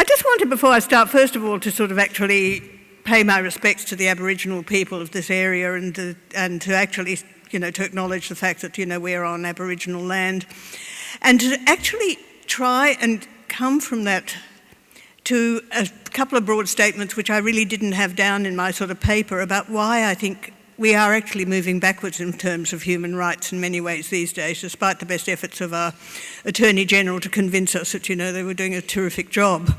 I just wanted, before I start, first of all, to sort of actually pay my respects to the Aboriginal people of this area and to actually, to acknowledge the fact that, we're on Aboriginal land, and to actually try and come from that to a couple of broad statements which I really didn't have down in my sort of paper about why I think we are actually moving backwards in terms of human rights in many ways these days, despite the best efforts of our Attorney General to convince us that, they were doing a terrific job.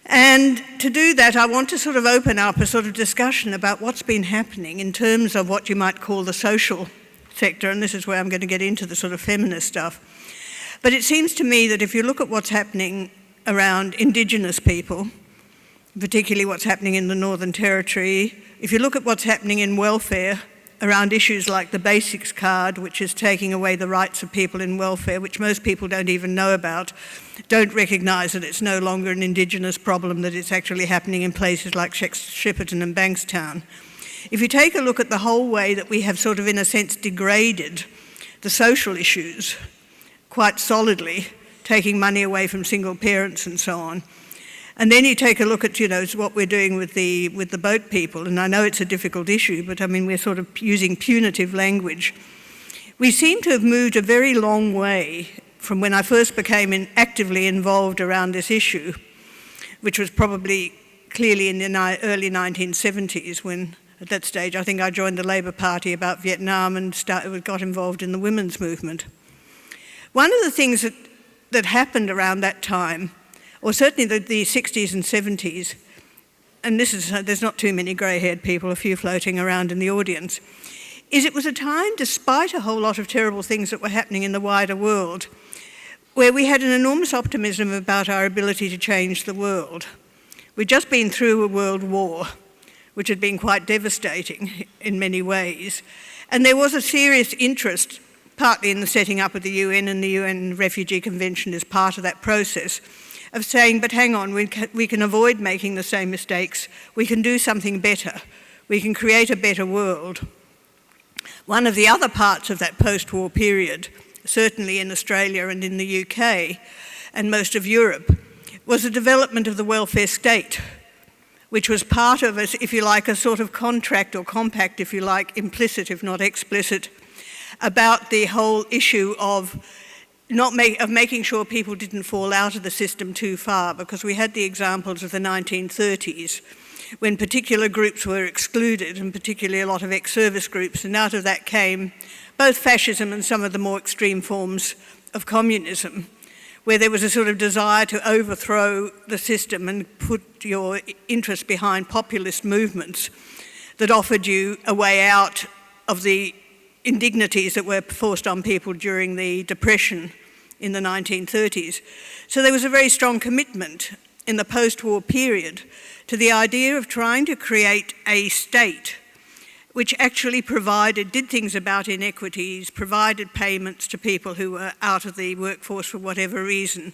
And to do that, I want to sort of open up a sort of discussion about what's been happening in terms of what you might call the social sector, and this is where I'm going to get into the sort of feminist stuff. But it seems to me that if you look at what's happening around Indigenous people, particularly what's happening in the Northern Territory, if you look at what's happening in welfare around issues like the Basics Card, which is taking away the rights of people in welfare, which most people don't even know about, don't recognise that it's no longer an Indigenous problem, that it's actually happening in places like Shepparton and Bankstown. If you take a look at the whole way that we have sort of, in a sense, degraded the social issues quite solidly, taking money away from single parents and so on, and then you take a look at, what we're doing with the boat people, and I know it's a difficult issue, but I mean, we're sort of using punitive language. We seem to have moved a very long way from when I first became actively involved around this issue, which was probably clearly in the early 1970s, when at that stage I think I joined the Labour Party about Vietnam and got involved in the women's movement. One of the things that happened around that time, or certainly the 60s and 70s, and there's not too many grey-haired people, a few floating around in the audience, is it was a time, despite a whole lot of terrible things that were happening in the wider world, where we had an enormous optimism about our ability to change the world. We'd just been through a world war, which had been quite devastating in many ways, and there was a serious interest, partly in the setting up of the UN, and the UN Refugee Convention is part of that process, of saying, but hang on, we can avoid making the same mistakes, we can do something better, we can create a better world. One of the other parts of that post-war period, certainly in Australia and in the UK and most of Europe, was the development of the welfare state, which was part of, if you like, a sort of contract or compact, if you like, implicit if not explicit, about the whole issue of making sure people didn't fall out of the system too far, because we had the examples of the 1930s when particular groups were excluded, and particularly a lot of ex-service groups, and out of that came both fascism and some of the more extreme forms of communism, where there was a sort of desire to overthrow the system and put your interest behind populist movements that offered you a way out of the indignities that were forced on people during the Depression in the 1930s. So there was a very strong commitment in the post-war period to the idea of trying to create a state which actually did things about inequities, provided payments to people who were out of the workforce for whatever reason,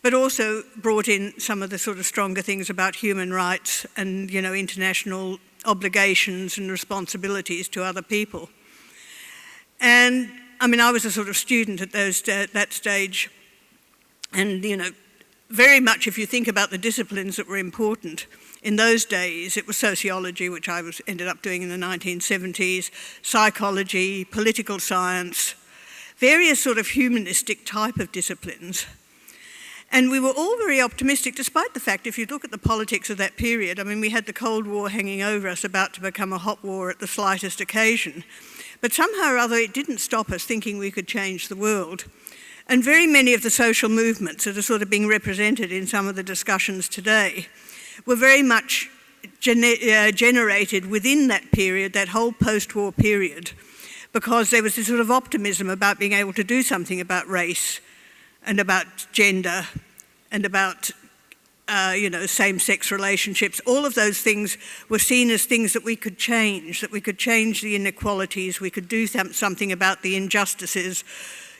but also brought in some of the sort of stronger things about human rights and, international obligations and responsibilities to other people. And I mean, I was a sort of student at that stage, and very much if you think about the disciplines that were important in those days, it was sociology, which I ended up doing in the 1970s, psychology, political science, various sort of humanistic type of disciplines. And we were all very optimistic, despite the fact, if you look at the politics of that period, I mean, we had the Cold War hanging over us, about to become a hot war at the slightest occasion. But somehow or other, it didn't stop us thinking we could change the world. And very many of the social movements that are sort of being represented in some of the discussions today were very much generated within that period, that whole post-war period, because there was this sort of optimism about being able to do something about race and about gender and about same-sex relationships. All of those things were seen as things that we could change the inequalities, we could do something about the injustices.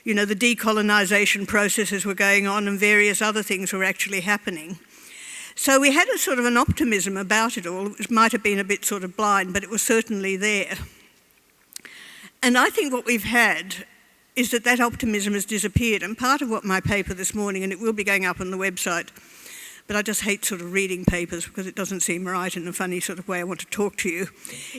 The decolonisation processes were going on and various other things were actually happening. So we had a sort of an optimism about it all. It might have been a bit sort of blind, but it was certainly there. And I think what we've had is that optimism has disappeared. And part of what my paper this morning, and it will be going up on the website but I just hate sort of reading papers because it doesn't seem right in a funny sort of way I want to talk to you,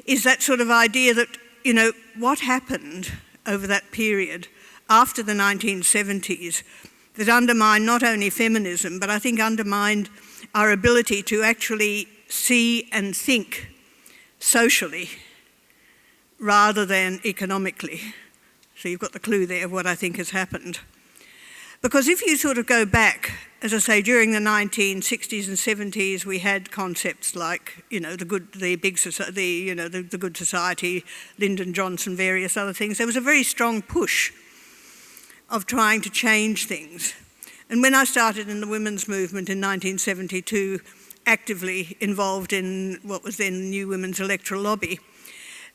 is that sort of idea that, you know, what happened over that period after the 1970s that undermined not only feminism, but I think undermined our ability to actually see and think socially rather than economically. So you've got the clue there of what I think has happened. Because if you sort of go back, as I say, during the 1960s and 70s, we had concepts like, you know, the Good Society, Lyndon Johnson, various other things. There was a very strong push of trying to change things. And when I started in the women's movement in 1972, actively involved in what was then the New Women's Electoral Lobby,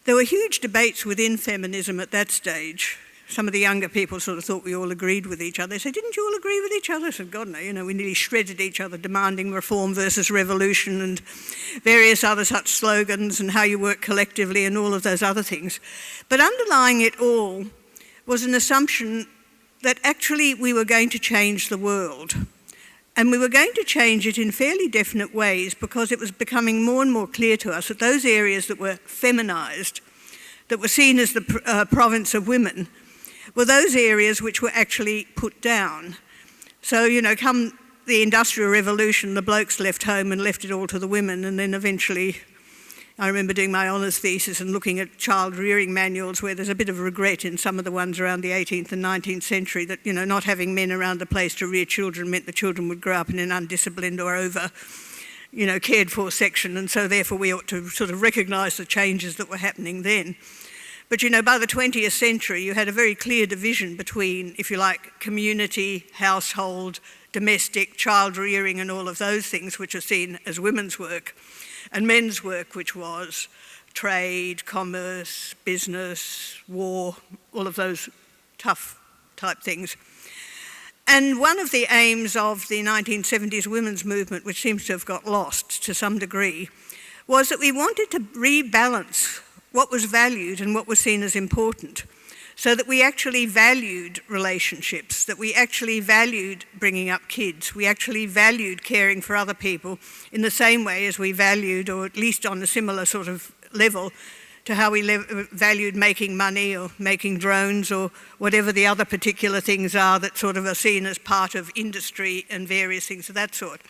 there were huge debates within feminism at that stage. Some of the younger people sort of thought we all agreed with each other. They said, didn't you all agree with each other? I said, God, no, you know, we nearly shredded each other, demanding reform versus revolution and various other such slogans and how you work collectively and all of those other things. But underlying it all was an assumption that actually we were going to change the world. And we were going to change it in fairly definite ways because it was becoming more and more clear to us that those areas that were feminised, that were seen as the province of women, were those areas which were actually put down. So, you know, come the Industrial Revolution, the blokes left home and left it all to the women, and then eventually I remember doing my honours thesis and looking at child rearing manuals where there's a bit of regret in some of the ones around the 18th and 19th century that, you know, not having men around the place to rear children meant the children would grow up in an undisciplined or over, you know, cared for section, and so therefore we ought to sort of recognise the changes that were happening then. But, you know, by the 20th century, you had a very clear division between, if you like, community, household, domestic, child rearing and all of those things which are seen as women's work, and men's work, which was trade, commerce, business, war, all of those tough type things. And one of the aims of the 1970s women's movement, which seems to have got lost to some degree, was that we wanted to rebalance what was valued and what was seen as important, so that we actually valued relationships, that we actually valued bringing up kids, we actually valued caring for other people in the same way as we valued, or at least on a similar sort of level, to how we valued making money or making drones or whatever the other particular things are that sort of are seen as part of industry and various things of that sort.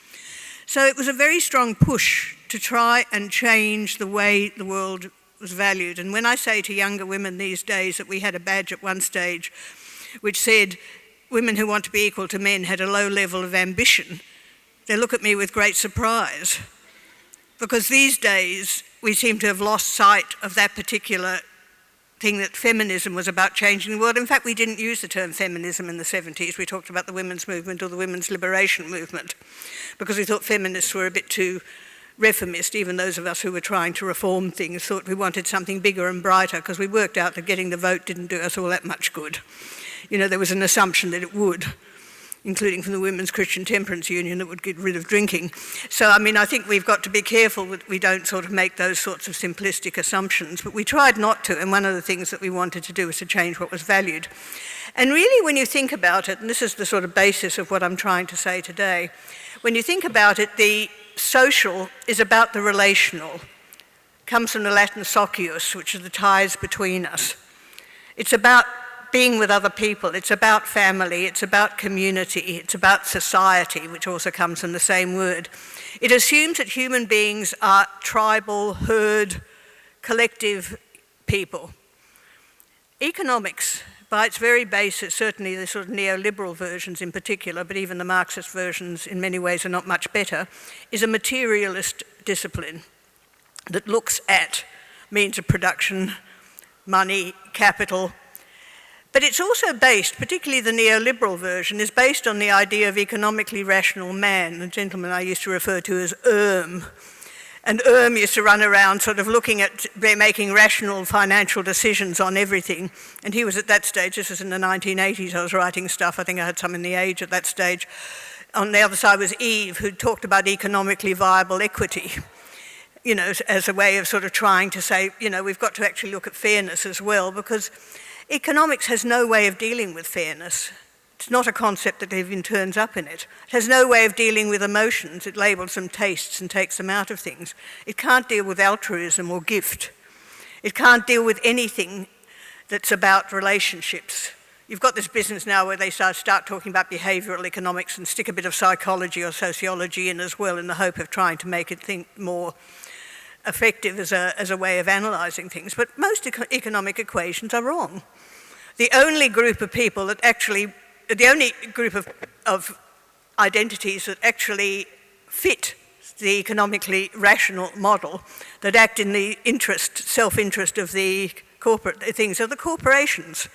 So it was a very strong push to try and change the way the world was valued. And when I say to younger women these days that we had a badge at one stage which said women who want to be equal to men had a low level of ambition, they look at me with great surprise, because these days we seem to have lost sight of that particular thing that feminism was about changing the world. In fact, we didn't use the term feminism in the 70s. We talked about the women's movement or the women's liberation movement because we thought feminists were a bit too reformist. Even those of us who were trying to reform things thought we wanted something bigger and brighter, because we worked out that getting the vote didn't do us all that much good. You know, there was an assumption that it would, including from the Women's Christian Temperance Union, that would get rid of drinking. So, I mean, I think we've got to be careful that we don't sort of make those sorts of simplistic assumptions, but we tried not to, and one of the things that we wanted to do was to change what was valued. And really, when you think about it, and this is the sort of basis of what I'm trying to say today, when you think about it, the social is about the relational. It comes from the Latin socius, which are the ties between us. It's about being with other people, it's about family, it's about community, it's about society, which also comes from the same word. It assumes that human beings are tribal, herd, collective people. Economics, by its very basis, certainly the sort of neoliberal versions in particular, but even the Marxist versions in many ways are not much better, is a materialist discipline that looks at means of production, money, capital. But it's also based, particularly the neoliberal version, is based on the idea of economically rational man, the gentleman I used to refer to as And used to run around sort of looking at making rational financial decisions on everything. And he was at that stage, this was in the 1980s, I was writing stuff, I think I had some in The Age at that stage. On the other side was Eve, who talked about economically viable equity, you know, as a way of sort of trying to say, you know, we've got to actually look at fairness as well, because economics has no way of dealing with fairness. It's not a concept that even turns up in it. It has no way of dealing with emotions. It labels them tastes and takes them out of things. It can't deal with altruism or gift. It can't deal with anything that's about relationships. You've got this business now where they start talking about behavioural economics and stick a bit of psychology or sociology in as well in the hope of trying to make it think more effective as a way of analysing things. But most economic equations are wrong. The only group of people that actually, the only group of identities that actually fit the economically rational model that act in the self-interest of the corporate things are the corporations.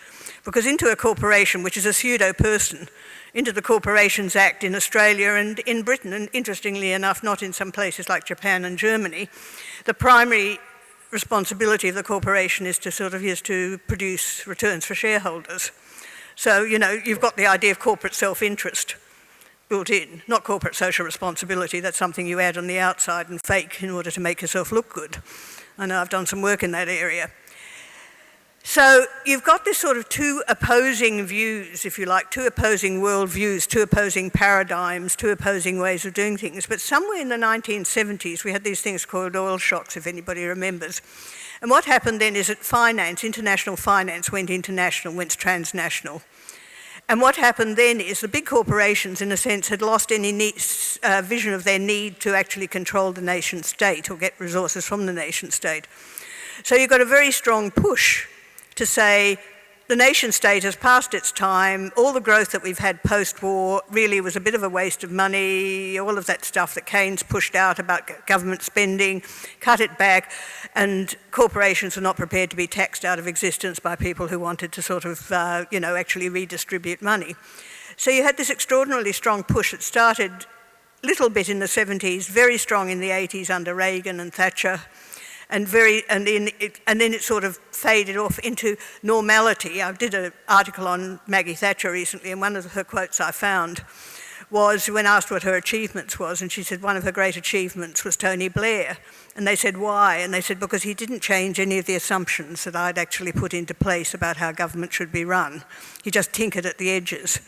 Because into a corporation, which is a pseudo-person, into the Corporations Act in Australia and in Britain, and interestingly enough, not in some places like Japan and Germany, the primary responsibility of the corporation is to produce returns for shareholders. So, you've got the idea of corporate self-interest built in, not corporate social responsibility. That's something you add on the outside and fake in order to make yourself look good. I know I've done some work in that area. So you've got this sort of two opposing views, if you like, two opposing worldviews, two opposing paradigms, two opposing ways of doing things. But somewhere in the 1970s, we had these things called oil shocks, if anybody remembers. And what happened then is that international finance went international, went transnational. And what happened then is the big corporations, in a sense, had lost any vision of their need to actually control the nation state or get resources from the nation state. So you've got a very strong push to say the nation state has passed its time, all the growth that we've had post-war really was a bit of a waste of money, all of that stuff that Keynes pushed out about government spending, cut it back, and corporations were not prepared to be taxed out of existence by people who wanted to actually redistribute money. So you had this extraordinarily strong push that started a little bit in the 70s, very strong in the 80s under Reagan and Thatcher, and then it sort of faded off into normality. I did an article on Maggie Thatcher recently, and one of her quotes I found was when asked what her achievements was, and she said one of her great achievements was Tony Blair. And they said, why? And they said, because he didn't change any of the assumptions that I'd actually put into place about how government should be run. He just tinkered at the edges.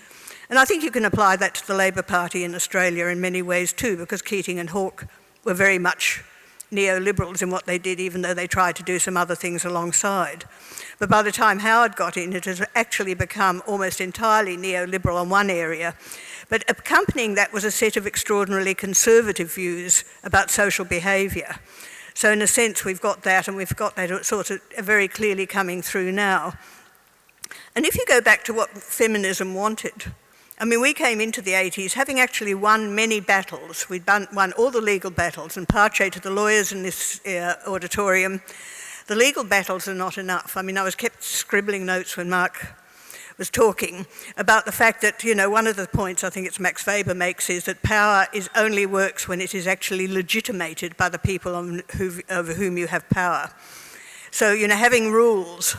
And I think you can apply that to the Labor Party in Australia in many ways too, because Keating and Hawke were very much neoliberals in what they did, even though they tried to do some other things alongside. But by the time Howard got in, it has actually become almost entirely neoliberal on one area. But accompanying that was a set of extraordinarily conservative views about social behaviour. So in a sense, we've got that, and we've got that sort of very clearly coming through now. And if you go back to what feminism wanted, I mean, we came into the 80s having actually won many battles. We'd won all the legal battles, and parche to the lawyers in this auditorium, the legal battles are not enough. I mean, I was kept scribbling notes when Mark was talking about the fact that, one of the points I think it's Max Weber makes is that power only works when it is actually legitimated by the people over whom you have power. So, having rules,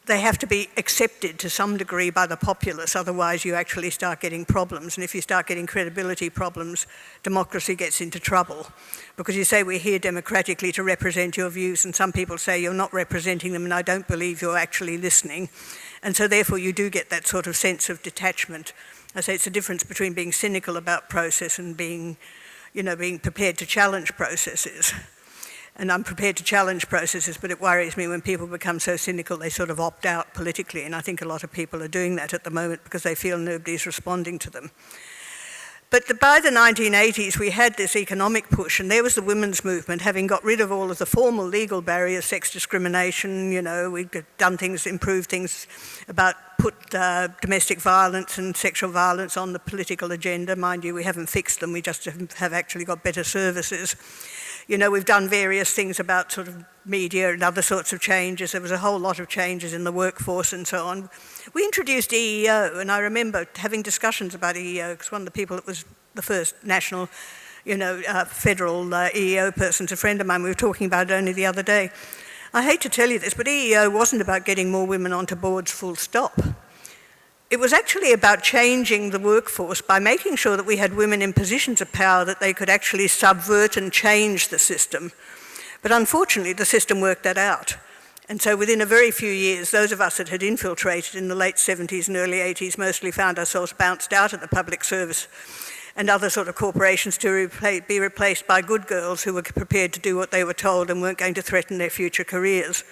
they have to be accepted to some degree by the populace, otherwise you actually start getting problems. And if you start getting credibility problems, democracy gets into trouble. Because you say we're here democratically to represent your views, and some people say you're not representing them and I don't believe you're actually listening. And so therefore you do get that sort of sense of detachment. I say it's a difference between being cynical about process and being prepared to challenge processes. And I'm prepared to challenge processes, but it worries me when people become so cynical they sort of opt out politically, and I think a lot of people are doing that at the moment because they feel nobody's responding to them. But by the 1980s, we had this economic push, and there was the women's movement, having got rid of all of the formal legal barriers, sex discrimination, we'd done things, improved things put domestic violence and sexual violence on the political agenda. Mind you, we haven't fixed them, we just have actually got better services. We've done various things about sort of media and other sorts of changes. There was a whole lot of changes in the workforce and so on. We introduced EEO, and I remember having discussions about EEO, because one of the people that was the first national, federal EEO person is a friend of mine. We were talking about it only the other day. I hate to tell you this, but EEO wasn't about getting more women onto boards full stop. It was actually about changing the workforce by making sure that we had women in positions of power that they could actually subvert and change the system. But unfortunately, the system worked that out. And so within a very few years, those of us that had infiltrated in the late 70s and early 80s mostly found ourselves bounced out of the public service and other sort of corporations to be replaced by good girls who were prepared to do what they were told and weren't going to threaten their future careers.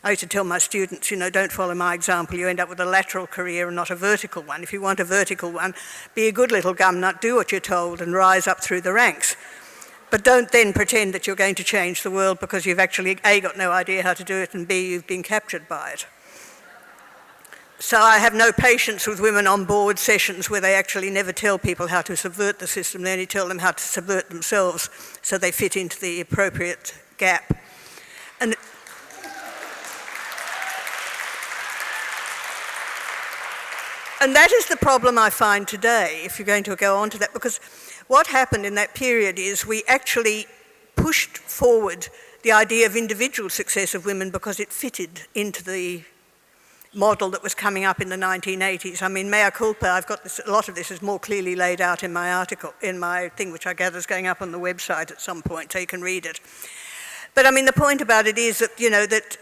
I used to tell my students, don't follow my example, you end up with a lateral career and not a vertical one. If you want a vertical one, be a good little gumnut, do what you're told and rise up through the ranks. But don't then pretend that you're going to change the world because you've actually, A, got no idea how to do it, and B, you've been captured by it. So I have no patience with women on board sessions where they actually never tell people how to subvert the system, they only tell them how to subvert themselves so they fit into the appropriate gap. And that is the problem I find today, if you're going to go on to that, because what happened in that period is we actually pushed forward the idea of individual success of women because it fitted into the model that was coming up in the 1980s. I mean, mea culpa, I've got this, a lot of this is more clearly laid out in my article, in my thing, which I gather is going up on the website at some point, so you can read it. But I mean, the point about it is that, that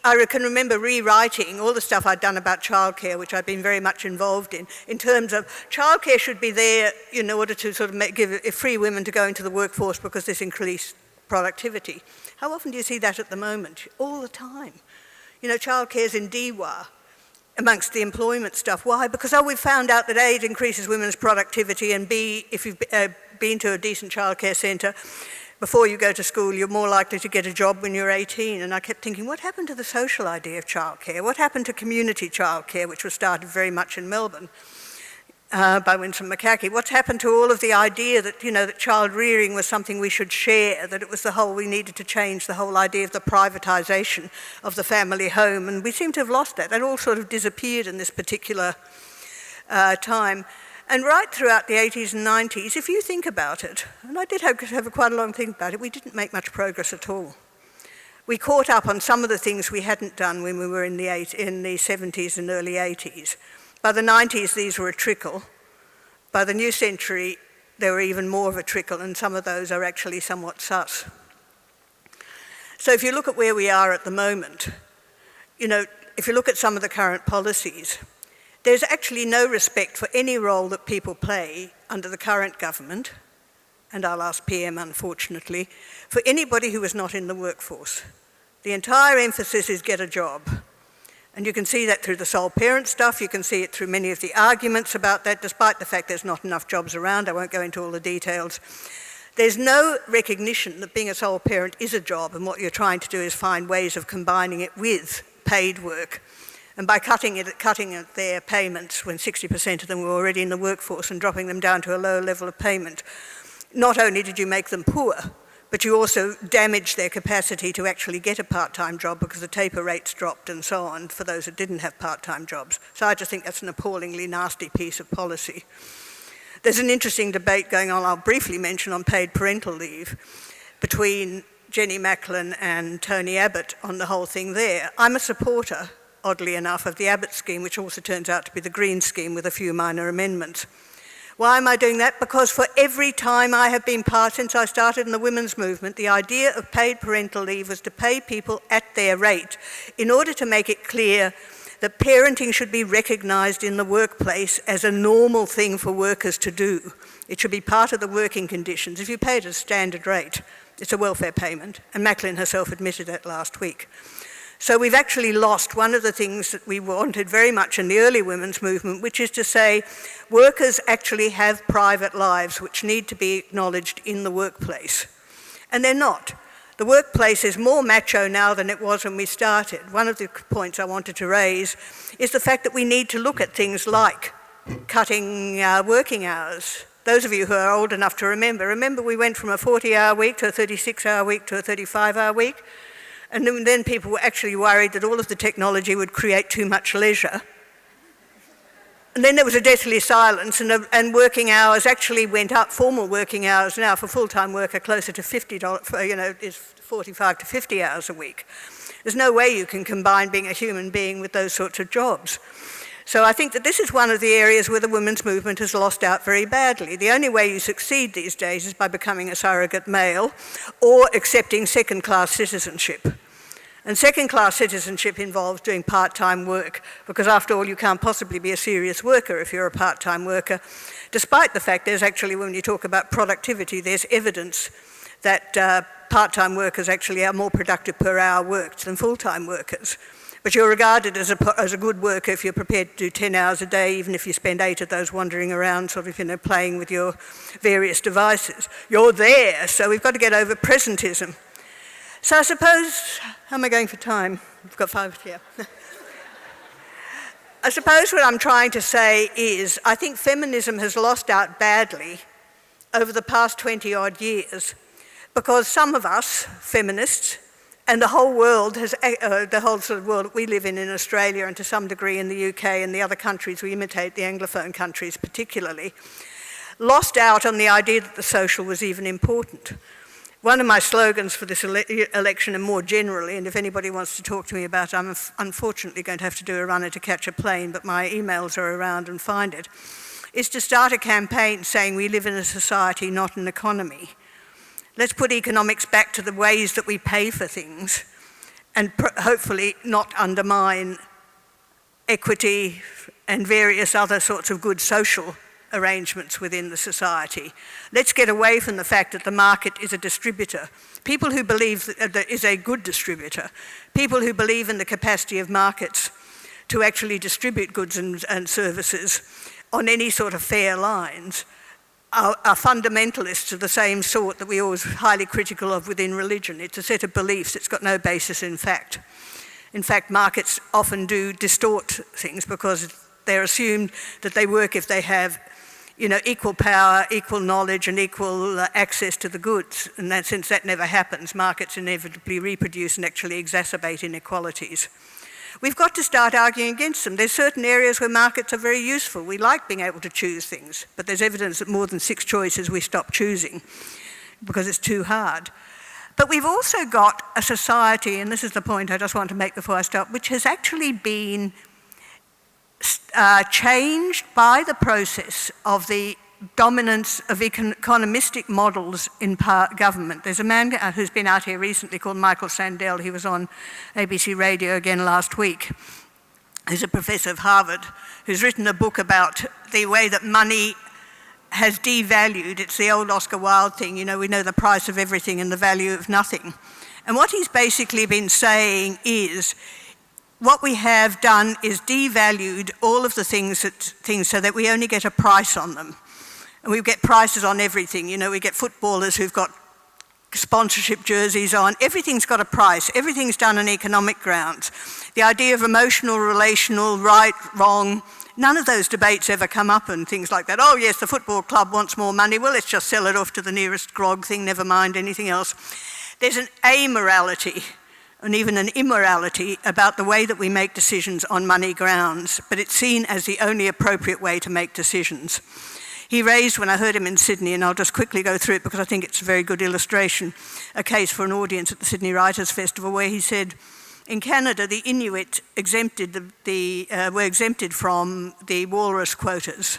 I can remember rewriting all the stuff I'd done about childcare, which I'd been very much involved in terms of childcare should be there in order to sort of give free women to go into the workforce because this increased productivity. How often do you see that at the moment? All the time. Childcare's in DWA amongst the employment stuff. Why? Because we've found out that A, it increases women's productivity, and B, if you've been to a decent childcare centre, before you go to school, you're more likely to get a job when you're 18. And I kept thinking, what happened to the social idea of childcare? What happened to community childcare, which was started very much in Melbourne by Winston McCackey? What's happened to all of the idea that, that child rearing was something we should share, that it was we needed to change the whole idea of the privatisation of the family home? And we seem to have lost that. That all sort of disappeared in this particular time. And right throughout the 80s and 90s, if you think about it, and I did have quite a long think about it, we didn't make much progress at all. We caught up on some of the things we hadn't done when we were in the 70s and early 80s. By the 90s, these were a trickle. By the new century, they were even more of a trickle, and some of those are actually somewhat sus. So if you look at where we are at the moment, if you look at some of the current policies, there's actually no respect for any role that people play under the current government, and our last PM, unfortunately, for anybody who is not in the workforce. The entire emphasis is get a job. And you can see that through the sole parent stuff, you can see it through many of the arguments about that, despite the fact there's not enough jobs around. I won't go into all the details. There's no recognition that being a sole parent is a job, and what you're trying to do is find ways of combining it with paid work. And by cutting their payments when 60% of them were already in the workforce and dropping them down to a lower level of payment, not only did you make them poor, but you also damaged their capacity to actually get a part-time job because the taper rates dropped and so on for those that didn't have part-time jobs. So I just think that's an appallingly nasty piece of policy. There's an interesting debate going on, I'll briefly mention, on paid parental leave between Jenny Macklin and Tony Abbott on the whole thing there. I'm a supporter, oddly enough, of the Abbott scheme, which also turns out to be the Green scheme with a few minor amendments. Why am I doing that? Because for every time I have been part, since I started in the women's movement, the idea of paid parental leave was to pay people at their rate in order to make it clear that parenting should be recognised in the workplace as a normal thing for workers to do. It should be part of the working conditions. If you pay it at a standard rate, it's a welfare payment, and Macklin herself admitted that last week. So we've actually lost one of the things that we wanted very much in the early women's movement, which is to say workers actually have private lives which need to be acknowledged in the workplace. And they're not. The workplace is more macho now than it was when we started. One of the points I wanted to raise is the fact that we need to look at things like cutting working hours. Those of you who are old enough to remember we went from a 40-hour week to a 36-hour week to a 35-hour week. And then people were actually worried that all of the technology would create too much leisure. And then there was a deathly silence, and working hours actually went up. Formal working hours now for full-time work are closer to $50, is 45 to 50 hours a week. There's no way you can combine being a human being with those sorts of jobs. So I think that this is one of the areas where the women's movement has lost out very badly. The only way you succeed these days is by becoming a surrogate male or accepting second-class citizenship. And second-class citizenship involves doing part-time work, because after all, you can't possibly be a serious worker if you're a part-time worker, despite the fact there's actually, when you talk about productivity, there's evidence that part-time workers actually are more productive per hour worked than full-time workers. But you're regarded as a good worker if you're prepared to do 10 hours a day, even if you spend 8 of those wandering around, sort of, playing with your various devices. You're there, so we've got to get over presentism. So I suppose, how am I going for time? I've got 5 here. I suppose what I'm trying to say is, I think feminism has lost out badly over the past 20-odd years, because some of us, feminists, and the whole world, the whole sort of world that we live in Australia and to some degree in the UK and the other countries we imitate, the Anglophone countries particularly, lost out on the idea that the social was even important. One of my slogans for this election, and more generally, and if anybody wants to talk to me about it, I'm unfortunately going to have to do a runner to catch a plane, but my emails are around and find it, is to start a campaign saying we live in a society, not an economy. Let's put economics back to the ways that we pay for things and hopefully not undermine equity and various other sorts of good social arrangements within the society. Let's get away from the fact that the market is a distributor. People who believe that is a good distributor, people who believe in the capacity of markets to actually distribute goods and services on any sort of fair lines, are fundamentalists of the same sort that we're always highly critical of within religion. It's a set of beliefs, it's got no basis in fact. In fact, markets often do distort things because they're assumed that they work if they have equal power, equal knowledge, and equal access to the goods. And that, since that never happens, markets inevitably reproduce and actually exacerbate inequalities. We've got to start arguing against them. There's certain areas where markets are very useful. We like being able to choose things, but there's evidence that more than 6 choices we stop choosing because it's too hard. But we've also got a society, and this is the point I just want to make before I stop, which has actually been changed by the process of the dominance of economistic models in government. There's a man who's been out here recently called Michael Sandel. He was on ABC Radio again last week. He's a professor of Harvard who's written a book about the way that money has devalued. It's the old Oscar Wilde thing, we know the price of everything and the value of nothing. And what he's basically been saying is, what we have done is devalued all of the things so that we only get a price on them. And we get prices on everything. We get footballers who've got sponsorship jerseys on. Everything's got a price. Everything's done on economic grounds. The idea of emotional, relational, right, wrong, none of those debates ever come up and things like that. Oh yes, the football club wants more money. Well, let's just sell it off to the nearest grog thing, never mind anything else. There's an amorality and even an immorality about the way that we make decisions on money grounds, but it's seen as the only appropriate way to make decisions. He raised, when I heard him in Sydney, and I'll just quickly go through it because I think it's a very good illustration, a case for an audience at the Sydney Writers' Festival where he said, in Canada, the Inuit were exempted from the walrus quotas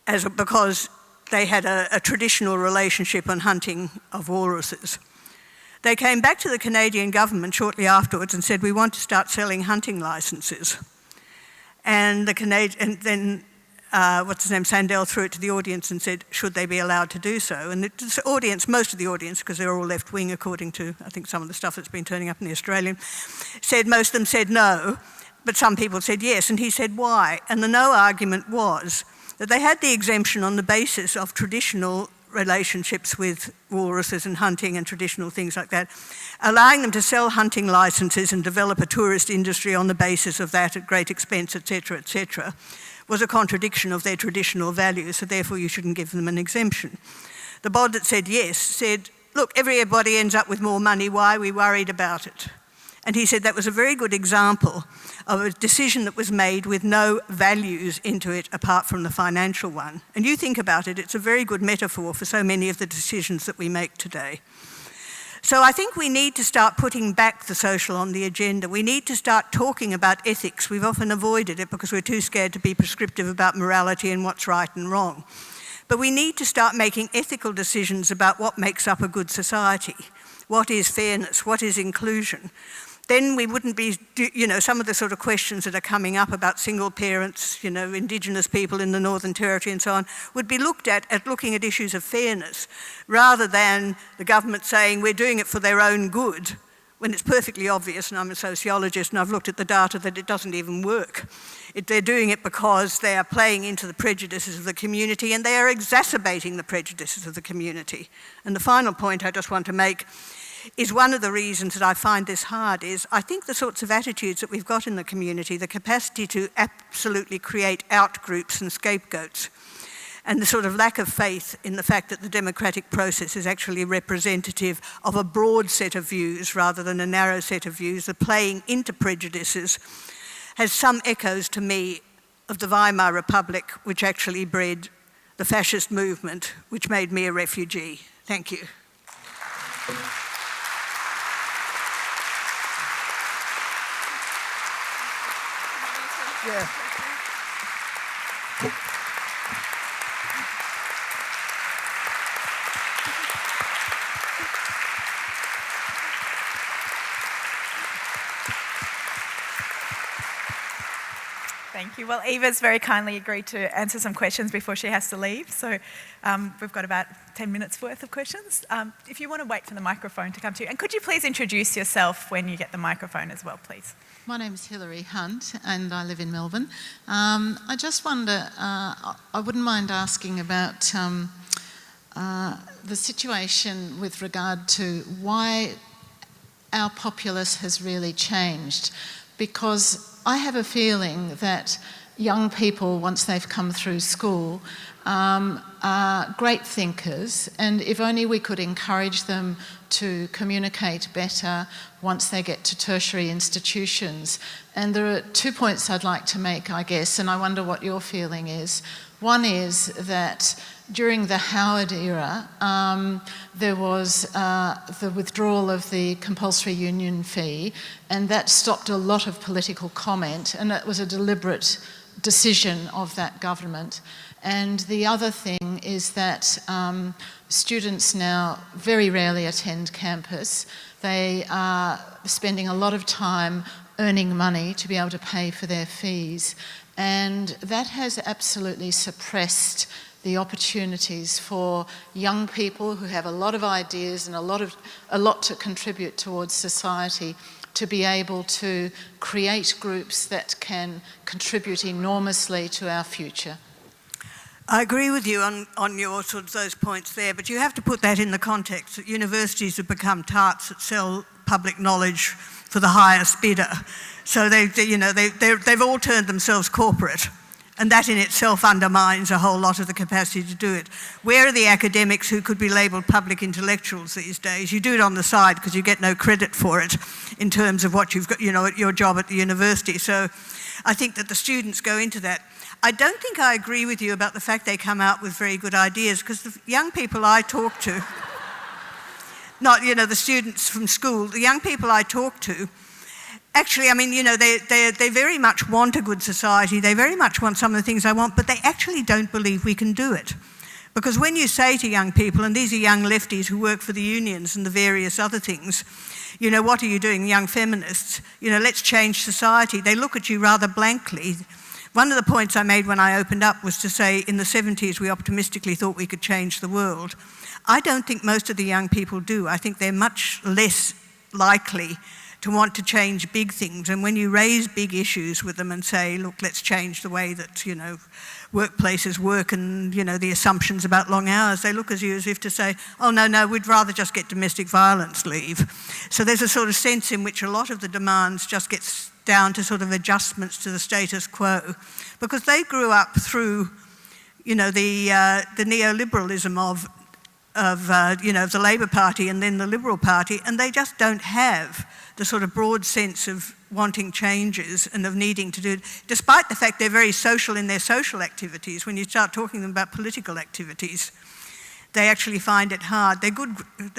because they had a traditional relationship on hunting of walruses. They came back to the Canadian government shortly afterwards and said, we want to start selling hunting licenses. And then Sandel threw it to the audience and said, should they be allowed to do so? And the audience, most of the audience, because they're all left-wing according to, I think, some of the stuff that's been turning up in the Australian, most of them said no, but some people said yes. And he said, why? And the no argument was that they had the exemption on the basis of traditional relationships with walruses and hunting and traditional things like that, allowing them to sell hunting licenses and develop a tourist industry on the basis of that at great expense, etc., was a contradiction of their traditional values, so therefore you shouldn't give them an exemption. The bod that said yes said, look, everybody ends up with more money, why are we worried about it? And he said that was a very good example of a decision that was made with no values into it apart from the financial one. And you think about it, it's a very good metaphor for so many of the decisions that we make today. So I think we need to start putting back the social on the agenda. We need to start talking about ethics. We've often avoided it because we're too scared to be prescriptive about morality and what's right and wrong. But we need to start making ethical decisions about what makes up a good society. What is fairness? What is inclusion? then we wouldn't be, some of the sort of questions that are coming up about single parents, Indigenous people in the Northern Territory and so on, would be looked at looking at issues of fairness, rather than the government saying we're doing it for their own good, when it's perfectly obvious, and I'm a sociologist and I've looked at the data, that it doesn't even work. They're doing it because they are playing into the prejudices of the community, and they are exacerbating the prejudices of the community. And the final point I just want to make is one of the reasons that I find this hard is I think the sorts of attitudes that we've got in the community, the capacity to absolutely create out-groups and scapegoats, and the sort of lack of faith in the fact that the democratic process is actually representative of a broad set of views rather than a narrow set of views, the playing into prejudices, has some echoes to me of the Weimar Republic, which actually bred the fascist movement, which made me a refugee. Thank you. Yeah. Thank you. Well, Eva's very kindly agreed to answer some questions before she has to leave. So we've got about 10 minutes worth of questions. If you want to wait for the microphone to come to you. And could you please introduce yourself when you get the microphone as well, please? My name's Hilary Hunt and I live in Melbourne. I just wonder, I wouldn't mind asking about the situation with regard to why our populace has really changed, because I have a feeling that young people, once they've come through school, are great thinkers, and if only we could encourage them to communicate better once they get to tertiary institutions. And there are 2 points I'd like to make, I guess, and I wonder what your feeling is. One is that during the Howard era, there was the withdrawal of the compulsory union fee, and that stopped a lot of political comment, and it was a deliberate decision of that government. And the other thing is that students now very rarely attend campus. They are spending a lot of time earning money to be able to pay for their fees, and that has absolutely suppressed the opportunities for young people who have a lot of ideas and a lot to contribute towards society to be able to create groups that can contribute enormously to our future. I agree with you on your sort of those points there, but you have to put that in the context that universities have become tarts that sell public knowledge for the highest bidder. So they've all turned themselves corporate, and that in itself undermines a whole lot of the capacity to do it. Where are the academics who could be labelled public intellectuals these days? You do it on the side because you get no credit for it in terms of what you've got, your job at the university. So I think that the students go into that. I don't think I agree with you about the fact they come out with very good ideas, because the young people I talk to, not, the students from school, the young people I talk to, actually, they very much want a good society. They very much want some of the things I want, but they actually don't believe we can do it. Because when you say to young people, and these are young lefties who work for the unions and the various other things, what are you doing, young feminists? Let's change society. They look at you rather blankly. One of the points I made when I opened up was to say in the 70s we optimistically thought we could change the world. I don't think most of the young people do. I think they're much less likely to want to change big things. And when you raise big issues with them and say, look, let's change the way that, workplaces work and, the assumptions about long hours, they look at you as if to say, oh, no, we'd rather just get domestic violence leave. So there's a sort of sense in which a lot of the demands just gets down to sort of adjustments to the status quo, because they grew up through, the neoliberalism of the Labour Party and then the Liberal Party, and they just don't have the sort of broad sense of wanting changes and of needing to do it, despite the fact they're very social in their social activities. When you start talking to them about political activities, they actually find it hard. They're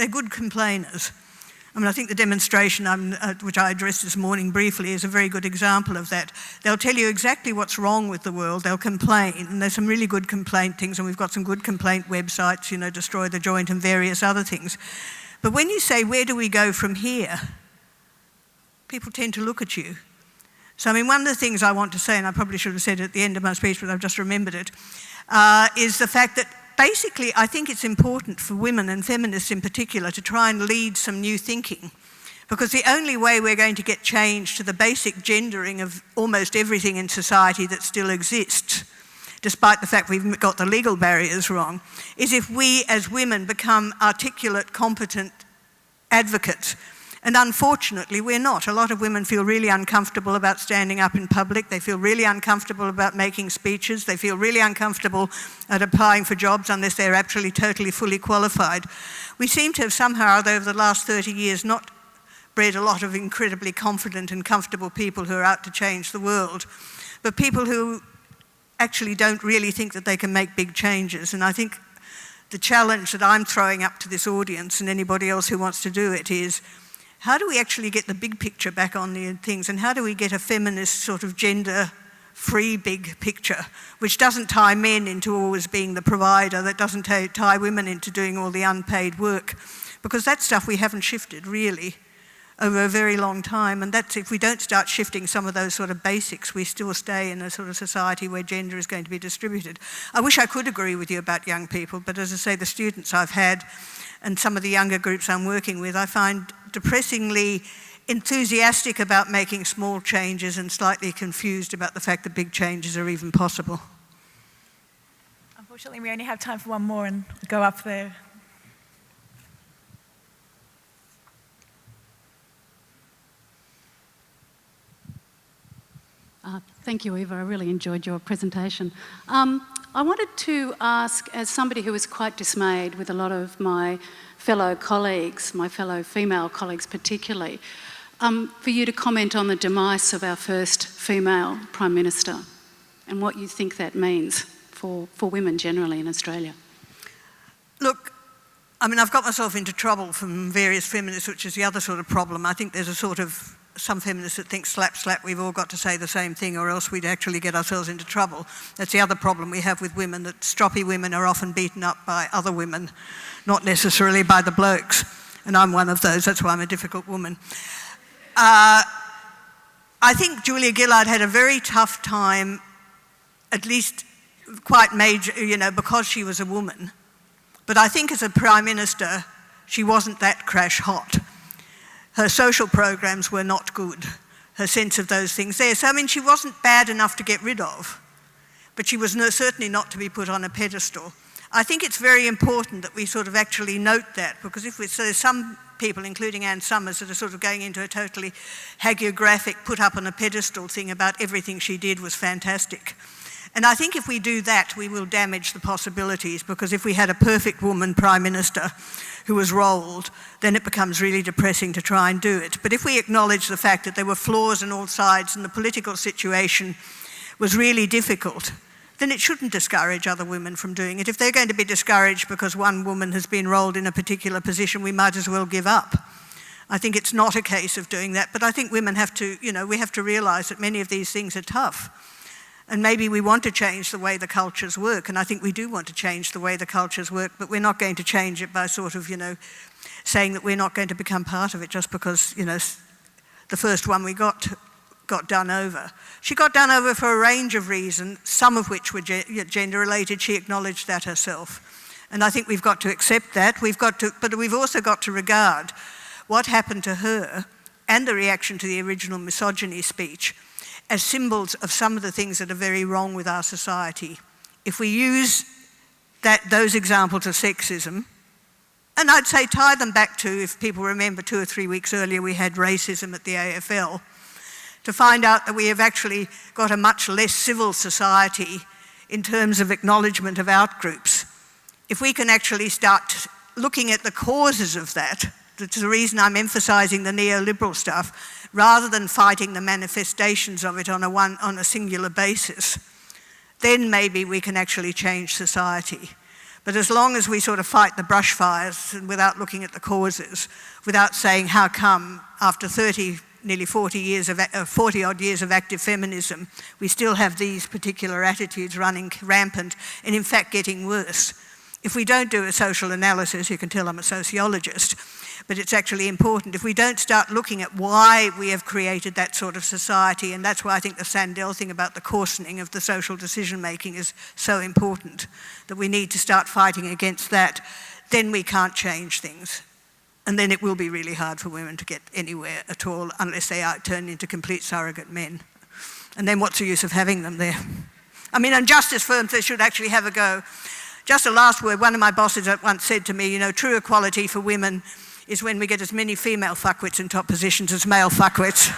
good complainers. I think the demonstration which I addressed this morning briefly is a very good example of that. They'll tell you exactly what's wrong with the world, they'll complain, and there's some really good complaint things, and we've got some good complaint websites, Destroy the Joint and various other things. But when you say, where do we go from here? people tend to look at you. So I mean, one of the things I want to say, and I probably should have said it at the end of my speech, but I've just remembered it, is the fact that basically I think it's important for women and feminists in particular to try and lead some new thinking, because the only way we're going to get change to the basic gendering of almost everything in society that still exists, despite the fact we've got the legal barriers wrong, is if we as women become articulate, competent advocates. And unfortunately, we're not. A lot of women feel really uncomfortable about standing up in public. They feel really uncomfortable about making speeches. They feel really uncomfortable at applying for jobs unless they're actually totally fully qualified. We seem to have somehow, over the last 30 years, not bred a lot of incredibly confident and comfortable people who are out to change the world, but people who actually don't really think that they can make big changes. And I think the challenge that I'm throwing up to this audience and anybody else who wants to do it is, how do we actually get the big picture back on the things, and how do we get a feminist sort of gender-free big picture, which doesn't tie men into always being the provider, that doesn't tie women into doing all the unpaid work, because that stuff we haven't shifted really over a very long time, and that's, if we don't start shifting some of those sort of basics, we still stay in a sort of society where gender is going to be distributed. I wish I could agree with you about young people, but as I say, the students I've had and some of the younger groups I'm working with, I find depressingly enthusiastic about making small changes and slightly confused about the fact that big changes are even possible. Unfortunately, we only have time for one more, and go up there. Thank you, Eva. I really enjoyed your presentation. I wanted to ask, as somebody who is quite dismayed with a lot of my fellow colleagues, my fellow female colleagues particularly, for you to comment on the demise of our first female Prime Minister and what you think that means for women generally in Australia. Look, I mean, I've got myself into trouble from various feminists, which is the other sort of problem. I think there's a sort of some feminists that think slap, slap, we've all got to say the same thing or else we'd actually get ourselves into trouble. That's the other problem we have with women, that stroppy women are often beaten up by other women, not necessarily by the blokes. And I'm one of those, that's why I'm a difficult woman. I think Julia Gillard had a very tough time, at least quite major, you know, because she was a woman. But I think as a Prime Minister, she wasn't that crash hot. Her social programs were not good, her sense of those things there. So, I mean, she wasn't bad enough to get rid of, but she was certainly not to be put on a pedestal. I think it's very important that we sort of actually note that, because if so there's some people, including Anne Summers, that are sort of going into a totally hagiographic, put up on a pedestal thing about everything she did was fantastic. And I think if we do that, we will damage the possibilities, because if we had a perfect woman Prime Minister who was rolled, then it becomes really depressing to try and do it. But if we acknowledge the fact that there were flaws on all sides and the political situation was really difficult, then it shouldn't discourage other women from doing it. If they're going to be discouraged because one woman has been rolled in a particular position, we might as well give up. I think it's not a case of doing that, but I think women have to, you know, we have to realise that many of these things are tough. And maybe we want to change the way the cultures work, and I think we do want to change the way the cultures work, but we're not going to change it by sort of, you know, saying that we're not going to become part of it just because, you know, the first one we got done over. She got done over for a range of reasons, some of which were gender-related. She acknowledged that herself. And I think we've got to accept that. But we've also got to regard what happened to her and the reaction to the original misogyny speech as symbols of some of the things that are very wrong with our society. If we use those examples of sexism, and I'd say tie them back to, if people remember 2 or 3 weeks earlier we had racism at the AFL, to find out that we have actually got a much less civil society in terms of acknowledgement of outgroups. If we can actually start looking at the causes of that, that's the reason I'm emphasising the neoliberal stuff, rather than fighting the manifestations of it on a singular basis, then maybe we can actually change society. But as long as we sort of fight the brush fires and without looking at the causes, without saying how come after nearly 40 odd years of active feminism, we still have these particular attitudes running rampant and in fact getting worse. If we don't do a social analysis, you can tell I'm a sociologist, but it's actually important. If we don't start looking at why we have created that sort of society, and that's why I think the Sandel thing about the coarsening of the social decision-making is so important, that we need to start fighting against that, then we can't change things. And then it will be really hard for women to get anywhere at all unless they are turned into complete surrogate men. And then what's the use of having them there? I mean, and justice firms, they should actually have a go. Just a last word, one of my bosses once said to me, you know, true equality for women is when we get as many female fuckwits in top positions as male fuckwits.